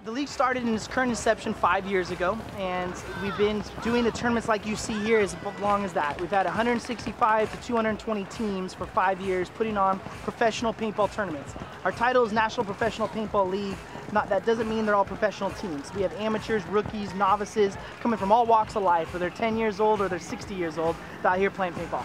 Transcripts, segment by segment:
The league started in its current inception 5 years ago, and we've been doing the tournaments like you see here as long as that. We've had 165 to 220 teams for 5 years putting on professional paintball tournaments. Our title is National Professional Paintball League. That doesn't mean they're all professional teams. We have amateurs, rookies, novices coming from all walks of life, whether they're 10 years old or they're 60 years old, out here playing paintball.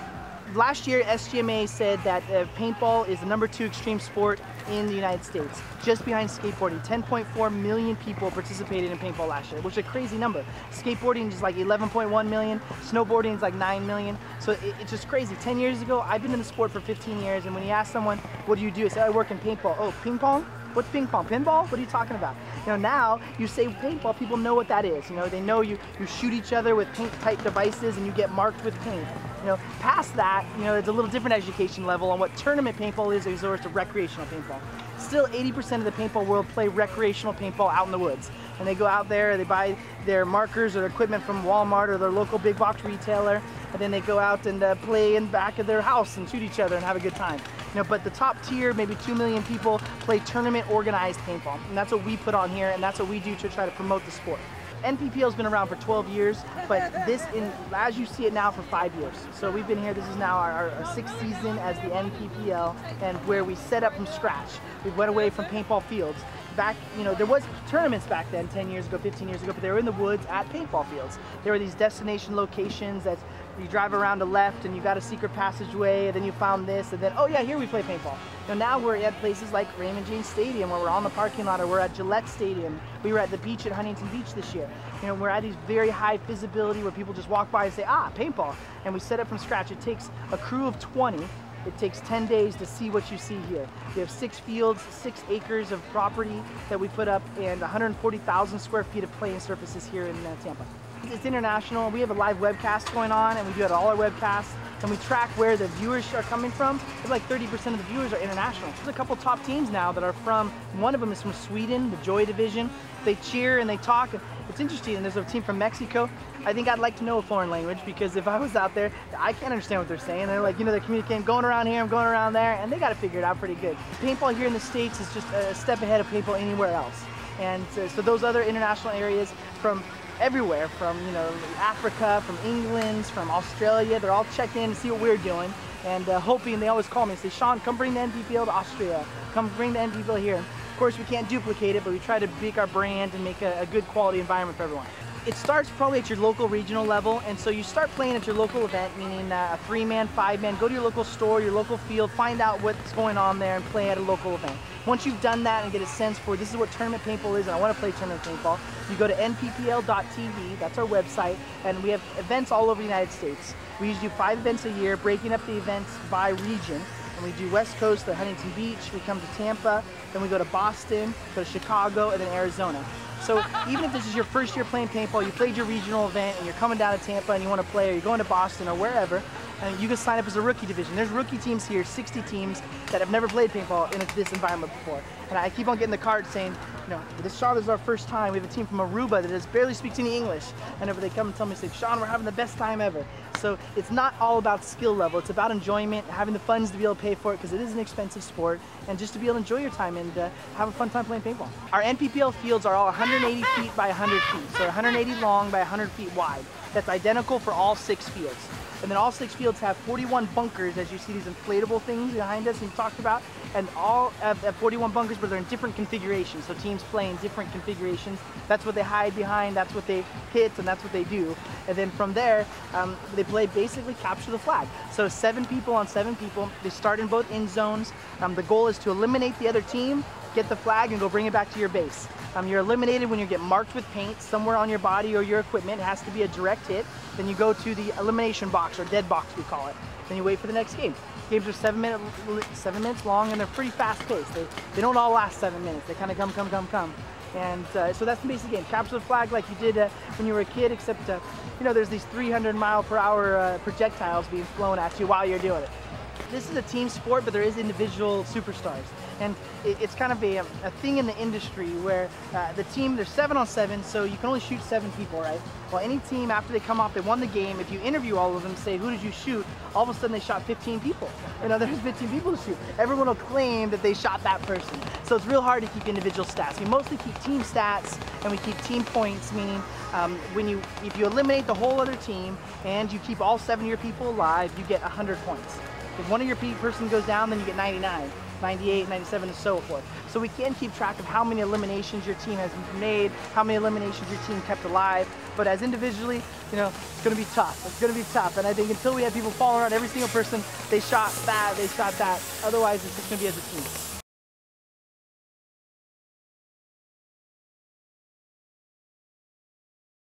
Last year, SGMA said that paintball is the #2 extreme sport in the United States, just behind skateboarding. 10.4 million people participated in paintball last year, which is a crazy number. Skateboarding is like 11.1 million, snowboarding is like 9 million, so it's just crazy. 10 years ago, I've been in the sport for 15 years, and when you ask someone, what do you do? I say, I work in paintball. Oh, ping pong? What's ping pong? Pinball? What are you talking about? Now you say paintball, people know what that is. They know you shoot each other with paint-type devices and you get marked with paint. Past that, it's a little different education level on what tournament paintball is as opposed to recreational paintball. Still, 80% of the paintball world play recreational paintball out in the woods. And they go out there, they buy their markers or their equipment from Walmart or their local big box retailer, and then they go out and play in the back of their house and shoot each other and have a good time. But the top tier, maybe 2 million people, play tournament organized paintball. And that's what we put on here, and that's what we do to try to promote the sport. NPPL has been around for 12 years, but as you see it now, for 5 years. So we've been here, this is now our 6th season as the NPPL, and where we set up from scratch. We went away from paintball fields. Back, there was tournaments back then, 10 years ago, 15 years ago, but they were in the woods at paintball fields. There were these destination locations that you drive around the left and you got a secret passageway, and then you found this, and then, oh yeah, here we play paintball. Now we're at places like Raymond James Stadium, where we're on the parking lot, or we're at Gillette Stadium. We were at the beach at Huntington Beach this year. We're at these very high visibility where people just walk by and say, ah, paintball. And we set up from scratch. It takes a crew of 20. It takes 10 days to see what you see here. We have 6 fields, 6 acres of property that we put up, and 140,000 square feet of playing surfaces here in Tampa. It's international. We have a live webcast going on, and we do it at all our webcasts, and we track where the viewers are coming from. It's like 30% of the viewers are international. There's a couple top teams now that are from, one of them is from Sweden, the Joy Division. They cheer and they talk, and it's interesting, and there's a team from Mexico. I think I'd like to know a foreign language, because if I was out there, I can't understand what they're saying. They're like, they're communicating, going around here, I'm going around there, and they got to figure it out pretty good. Paintball here in the States is just a step ahead of paintball anywhere else. And so those other international areas from everywhere, from Africa, from England, from Australia, they're all checking in to see what we're doing, and hoping. They always call me and say, Shawn, come bring the NPPL to Austria, come bring the NPPL here. Of course, we can't duplicate it, but we try to make our brand and make a good quality environment for everyone. It starts probably at your local regional level, and so you start playing at your local event, meaning a 3-man, 5-man, go to your local store, your local field, find out what's going on there and play at a local event. Once you've done that and get a sense for this is what tournament paintball is, and I want to play tournament paintball, you go to nppl.tv, that's our website, and we have events all over the United States. We usually do 5 events a year, breaking up the events by region. And we do West Coast to Huntington Beach, we come to Tampa, then we go to Boston, go to Chicago, and then Arizona. So even if this is your first year playing paintball, you played your regional event and you're coming down to Tampa and you want to play, or you're going to Boston or wherever, and you can sign up as a rookie division. There's rookie teams here, 60 teams that have never played paintball in this environment before. And I keep on getting the cards saying, Shawn, this is our first time. We have a team from Aruba that just barely speaks any English. And whenever they come and tell me, say, Shawn, we're having the best time ever. So it's not all about skill level. It's about enjoyment, having the funds to be able to pay for it, because it is an expensive sport, and just to be able to enjoy your time and have a fun time playing paintball. Our NPPL fields are all 180 feet by 100 feet, so 180 long by 100 feet wide. That's identical for all 6 fields. And then all 6 fields have 41 bunkers, as you see these inflatable things behind us we talked about, and all have 41 bunkers, but they're in different configurations. So teams play in different configurations. That's what they hide behind, that's what they hit, and that's what they do. And then from there, they play basically capture the flag. So 7 people on 7 people. They start in both end zones. The goal is to eliminate the other team, get the flag, and go bring it back to your base. You're eliminated when you get marked with paint somewhere on your body or your equipment. It has to be a direct hit. Then you go to the elimination box, or dead box we call it. Then you wait for the next game. Games are 7 minutes long, and they're pretty fast paced. They don't all last 7 minutes. They kind of come. And so that's the basic game. Capture the flag like you did when you were a kid, except there's these 300-mile-per-hour projectiles being flown at you while you're doing it. This is a team sport, but there is individual superstars. And it's kind of a thing in the industry where the team, there's 7 on 7, so you can only shoot 7 people, right? Well, any team, after they come off, they won the game, if you interview all of them, say, who did you shoot? All of a sudden they shot 15 people. You know, there's 15 people to shoot. Everyone will claim that they shot that person. So it's real hard to keep individual stats. We mostly keep team stats, and we keep team points, meaning if you eliminate the whole other team and you keep all 7 of your people alive, you get 100 points. If one of your person goes down, then you get 99, 98, 97, and so forth. So we can keep track of how many eliminations your team has made, how many eliminations your team kept alive. But as individually, you know, it's gonna be tough. It's gonna be tough. And I think until we have people following around every single person, they shot that, they shot that. Otherwise, it's just gonna be as a team.